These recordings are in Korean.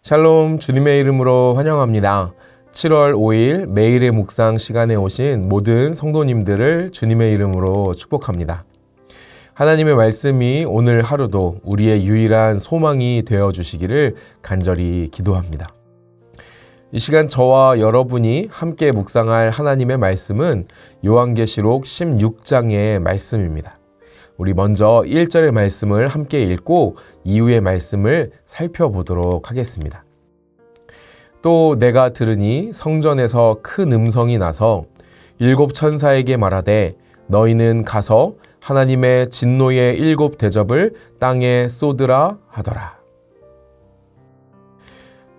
샬롬, 주님의 이름으로 환영합니다. 7월 5일 매일의 묵상 시간에 오신 모든 성도님들을 주님의 이름으로 축복합니다. 하나님의 말씀이 오늘 하루도 우리의 유일한 소망이 되어 주시기를 간절히 기도합니다. 이 시간 저와 여러분이 함께 묵상할 하나님의 말씀은 요한계시록 16장의 말씀입니다. 우리 먼저 1절의 말씀을 함께 읽고 이후의 말씀을 살펴보도록 하겠습니다. 또 내가 들으니 성전에서 큰 음성이 나서 일곱 천사에게 말하되 너희는 가서 하나님의 진노의 일곱 대접을 땅에 쏟으라 하더라.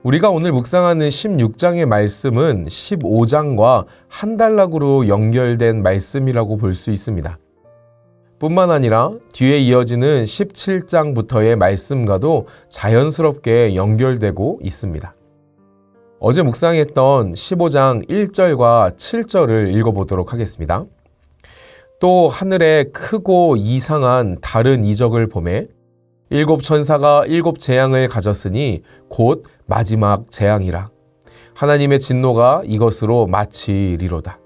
우리가 오늘 묵상하는 16장의 말씀은 15장과 한 단락으로 연결된 말씀이라고 볼 수 있습니다. 뿐만 아니라 뒤에 이어지는 17장부터의 말씀과도 자연스럽게 연결되고 있습니다. 어제 묵상했던 15장 1절과 7절을 읽어보도록 하겠습니다. 또 하늘에 크고 이상한 다른 이적을 보매 일곱 천사가 일곱 재앙을 가졌으니 곧 마지막 재앙이라. 하나님의 진노가 이것으로 마치리로다.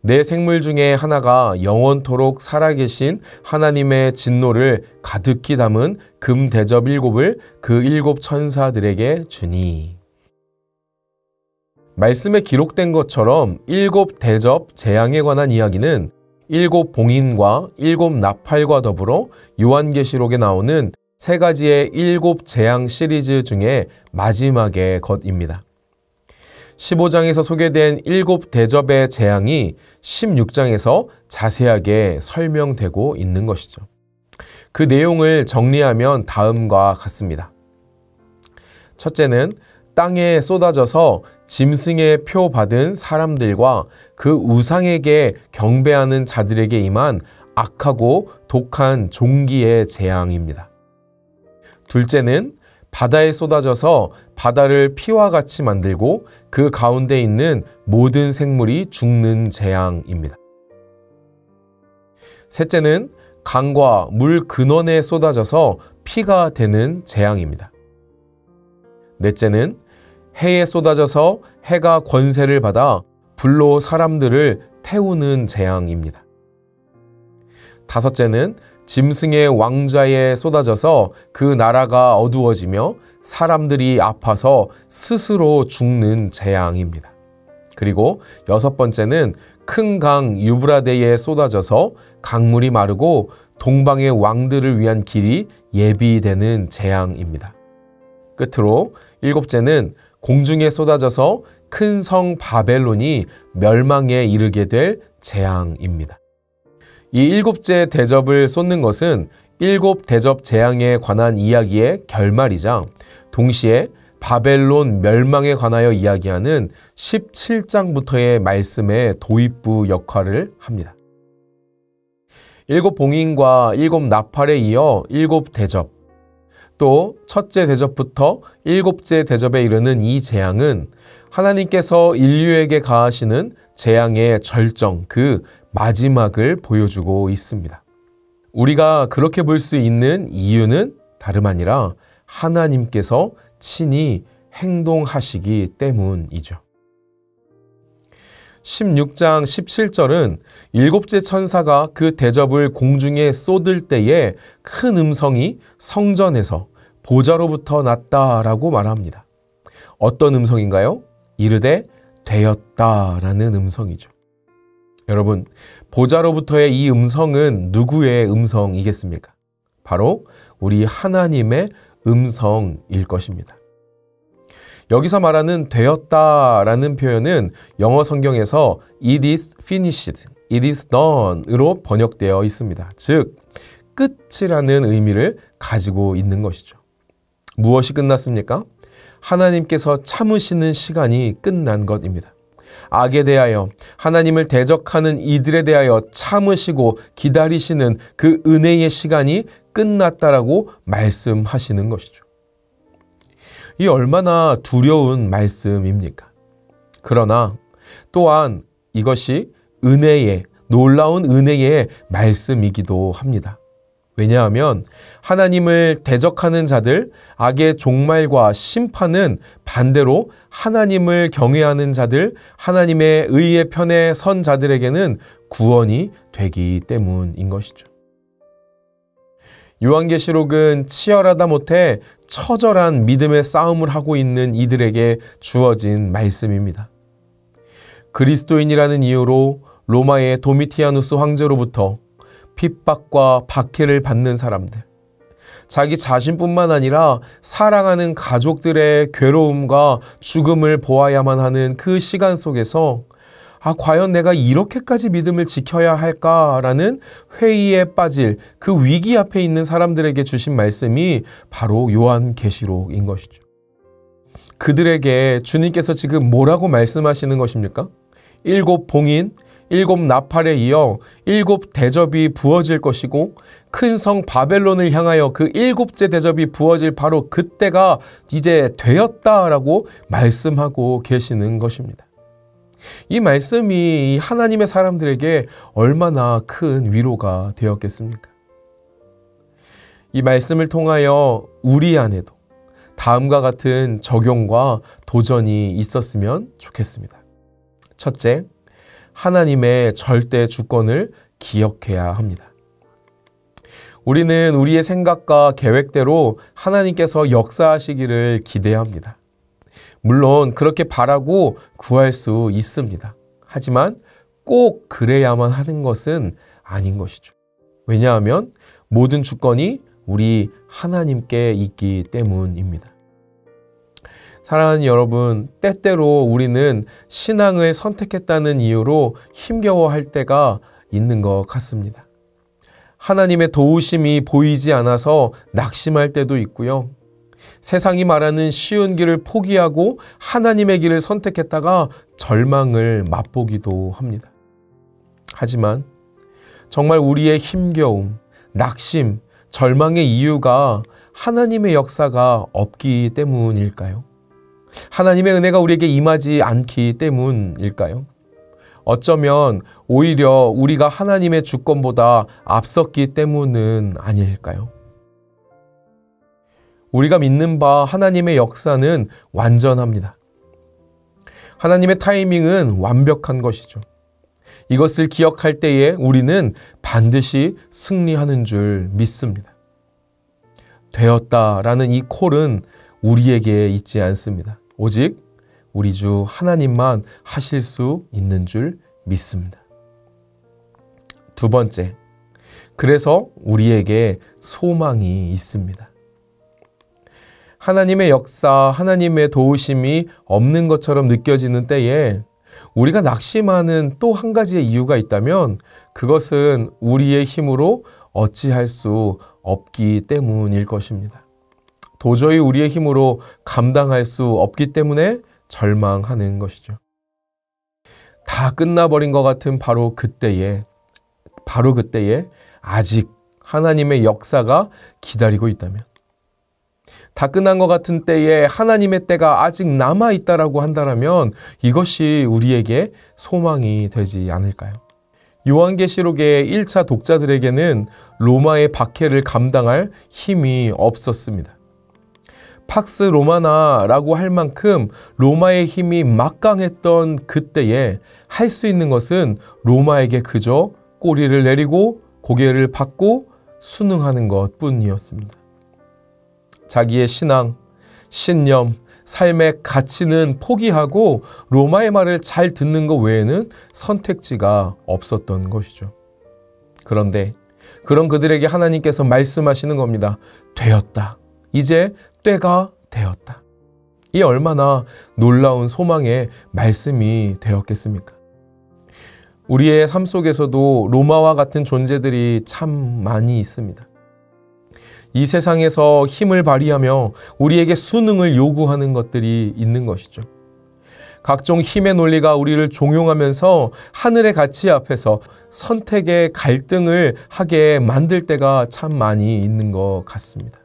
내 생물 중에 하나가 영원토록 살아계신 하나님의 진노를 가득히 담은 금 대접 일곱을 그 일곱 천사들에게 주니. 말씀에 기록된 것처럼 일곱 대접 재앙에 관한 이야기는 일곱 봉인과 일곱 나팔과 더불어 요한계시록에 나오는 세 가지의 일곱 재앙 시리즈 중에 마지막의 것입니다. 15장에서 소개된 일곱 대접의 재앙이 16장에서 자세하게 설명되고 있는 것이죠. 그 내용을 정리하면 다음과 같습니다. 첫째는 땅에 쏟아져서 짐승의 표 받은 사람들과 그 우상에게 경배하는 자들에게 임한 악하고 독한 종기의 재앙입니다. 둘째는 바다에 쏟아져서 바다를 피와 같이 만들고 그 가운데 있는 모든 생물이 죽는 재앙입니다. 셋째는 강과 물 근원에 쏟아져서 피가 되는 재앙입니다. 넷째는 해에 쏟아져서 해가 권세를 받아 불로 사람들을 태우는 재앙입니다. 다섯째는 짐승의 왕좌에 쏟아져서 그 나라가 어두워지며 사람들이 아파서 스스로 죽는 재앙입니다. 그리고 여섯 번째는 큰 강 유브라데에 쏟아져서 강물이 마르고 동방의 왕들을 위한 길이 예비되는 재앙입니다. 끝으로 일곱째는 공중에 쏟아져서 큰 성 바벨론이 멸망에 이르게 될 재앙입니다. 이 일곱째 대접을 쏟는 것은 일곱 대접 재앙에 관한 이야기의 결말이자 동시에 바벨론 멸망에 관하여 이야기하는 17장부터의 말씀의 도입부 역할을 합니다. 일곱 봉인과 일곱 나팔에 이어 일곱 대접, 또 첫째 대접부터 일곱째 대접에 이르는 이 재앙은 하나님께서 인류에게 가하시는 재앙의 절정, 그 마지막을 보여주고 있습니다. 우리가 그렇게 볼 수 있는 이유는 다름 아니라 하나님께서 친히 행동하시기 때문이죠. 16장 17절은 일곱째 천사가 그 대접을 공중에 쏟을 때에 큰 음성이 성전에서 보좌로부터 났다라고 말합니다. 어떤 음성인가요? 이르되 되었다라는 음성이죠. 여러분, 보좌로부터의 이 음성은 누구의 음성이겠습니까? 바로 우리 하나님의 음성일 것입니다. 여기서 말하는 되었다라는 표현은 영어 성경에서 it is finished, it is done으로 번역되어 있습니다. 즉, 끝이라는 의미를 가지고 있는 것이죠. 무엇이 끝났습니까? 하나님께서 참으시는 시간이 끝난 것입니다. 악에 대하여 하나님을 대적하는 이들에 대하여 참으시고 기다리시는 그 은혜의 시간이 끝났다라고 말씀하시는 것이죠. 이 얼마나 두려운 말씀입니까? 그러나 또한 이것이 은혜의, 놀라운 은혜의 말씀이기도 합니다. 왜냐하면 하나님을 대적하는 자들, 악의 종말과 심판은 반대로 하나님을 경외하는 자들, 하나님의 의의 편에 선 자들에게는 구원이 되기 때문인 것이죠. 요한계시록은 치열하다 못해 처절한 믿음의 싸움을 하고 있는 이들에게 주어진 말씀입니다. 그리스도인이라는 이유로 로마의 도미티아누스 황제로부터 핍박과 박해를 받는 사람들, 자기 자신뿐만 아니라 사랑하는 가족들의 괴로움과 죽음을 보아야만 하는 그 시간 속에서 과연 내가 이렇게까지 믿음을 지켜야 할까라는 회의에 빠질 그 위기 앞에 있는 사람들에게 주신 말씀이 바로 요한계시록인 것이죠. 그들에게 주님께서 지금 뭐라고 말씀하시는 것입니까? 7 봉인, 7 나팔에 이어 7 대접이 부어질 것이고 큰 성 바벨론을 향하여 그 7째 대접이 부어질 바로 그때가 이제 되었다라고 말씀하고 계시는 것입니다. 이 말씀이 하나님의 사람들에게 얼마나 큰 위로가 되었겠습니까? 이 말씀을 통하여 우리 안에도 다음과 같은 적용과 도전이 있었으면 좋겠습니다. 첫째, 하나님의 절대 주권을 기억해야 합니다. 우리는 우리의 생각과 계획대로 하나님께서 역사하시기를 기대합니다. 물론 그렇게 바라고 구할 수 있습니다. 하지만 꼭 그래야만 하는 것은 아닌 것이죠. 왜냐하면 모든 주권이 우리 하나님께 있기 때문입니다. 사랑하는 여러분, 때때로 우리는 신앙을 선택했다는 이유로 힘겨워할 때가 있는 것 같습니다. 하나님의 도우심이 보이지 않아서 낙심할 때도 있고요. 세상이 말하는 쉬운 길을 포기하고 하나님의 길을 선택했다가 절망을 맛보기도 합니다. 하지만 정말 우리의 힘겨움, 낙심, 절망의 이유가 하나님의 역사가 없기 때문일까요? 하나님의 은혜가 우리에게 임하지 않기 때문일까요? 어쩌면 오히려 우리가 하나님의 주권보다 앞섰기 때문은 아닐까요? 우리가 믿는 바 하나님의 역사는 완전합니다. 하나님의 타이밍은 완벽한 것이죠. 이것을 기억할 때에 우리는 반드시 승리하는 줄 믿습니다. 되었다라는 이 콜은 우리에게 있지 않습니다. 오직 우리 주 하나님만 하실 수 있는 줄 믿습니다. 두 번째, 그래서 우리에게 소망이 있습니다. 하나님의 역사, 하나님의 도우심이 없는 것처럼 느껴지는 때에 우리가 낙심하는 또 한 가지의 이유가 있다면 그것은 우리의 힘으로 어찌할 수 없기 때문일 것입니다. 도저히 우리의 힘으로 감당할 수 없기 때문에 절망하는 것이죠. 다 끝나버린 것 같은 바로 그때에 아직 하나님의 역사가 기다리고 있다면, 다 끝난 것 같은 때에 하나님의 때가 아직 남아있다라고 한다면 이것이 우리에게 소망이 되지 않을까요? 요한계시록의 1차 독자들에게는 로마의 박해를 감당할 힘이 없었습니다. 팍스 로마나라고 할 만큼 로마의 힘이 막강했던 그때에 할 수 있는 것은 로마에게 그저 꼬리를 내리고 고개를 받고 순응하는 것뿐이었습니다. 자기의 신앙, 신념, 삶의 가치는 포기하고 로마의 말을 잘 듣는 것 외에는 선택지가 없었던 것이죠. 그런데 그런 그들에게 하나님께서 말씀하시는 겁니다. 되었다. 이제 때가 되었다. 이 얼마나 놀라운 소망의 말씀이 되었겠습니까? 우리의 삶 속에서도 로마와 같은 존재들이 참 많이 있습니다. 이 세상에서 힘을 발휘하며 우리에게 순응을 요구하는 것들이 있는 것이죠. 각종 힘의 논리가 우리를 종용하면서 하늘의 가치 앞에서 선택의 갈등을 하게 만들 때가 참 많이 있는 것 같습니다.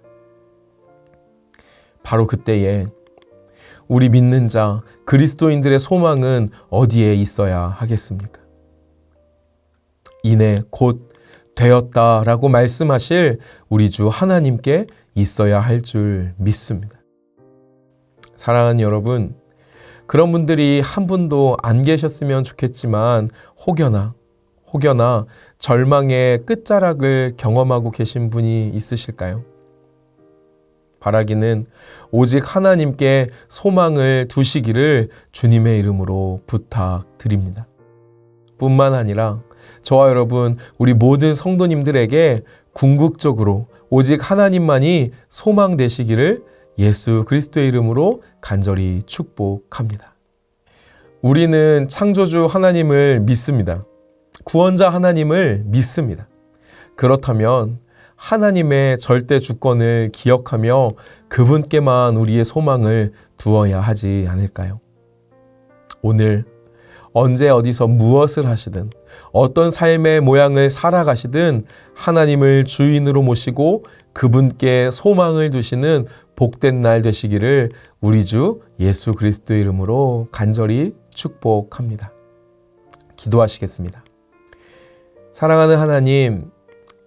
바로 그때에 우리 믿는 자, 그리스도인들의 소망은 어디에 있어야 하겠습니까? 이내 곧 되었다라고 말씀하실 우리 주 하나님께 있어야 할 줄 믿습니다. 사랑하는 여러분, 그런 분들이 한 분도 안 계셨으면 좋겠지만 혹여나 절망의 끝자락을 경험하고 계신 분이 있으실까요? 바라기는 오직 하나님께 소망을 두시기를 주님의 이름으로 부탁드립니다. 뿐만 아니라 저와 여러분, 우리 모든 성도님들에게 궁극적으로 오직 하나님만이 소망 되시기를 예수 그리스도의 이름으로 간절히 축복합니다. 우리는 창조주 하나님을 믿습니다. 구원자 하나님을 믿습니다. 그렇다면 하나님의 절대 주권을 기억하며 그분께만 우리의 소망을 두어야 하지 않을까요? 오늘 언제 어디서 무엇을 하시든 어떤 삶의 모양을 살아가시든 하나님을 주인으로 모시고 그분께 소망을 두시는 복된 날 되시기를 우리 주 예수 그리스도의 이름으로 간절히 축복합니다. 기도하시겠습니다. 사랑하는 하나님,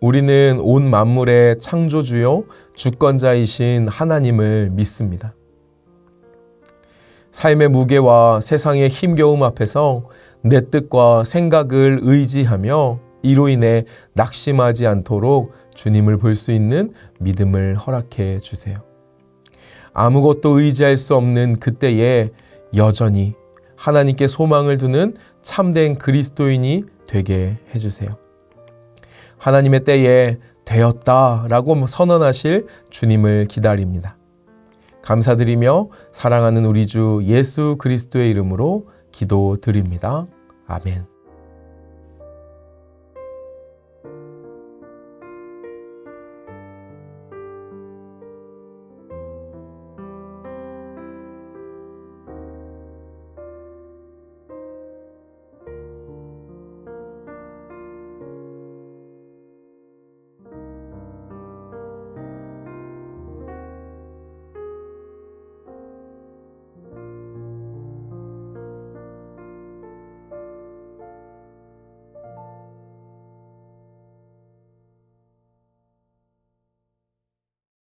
우리는 온 만물의 창조주요 주권자이신 하나님을 믿습니다. 삶의 무게와 세상의 힘겨움 앞에서 내 뜻과 생각을 의지하며 이로 인해 낙심하지 않도록 주님을 볼 수 있는 믿음을 허락해 주세요. 아무것도 의지할 수 없는 그때에 여전히 하나님께 소망을 두는 참된 그리스도인이 되게 해주세요. 하나님의 때에 되었다라고 선언하실 주님을 기다립니다. 감사드리며 사랑하는 우리 주 예수 그리스도의 이름으로 기도드립니다. 아멘.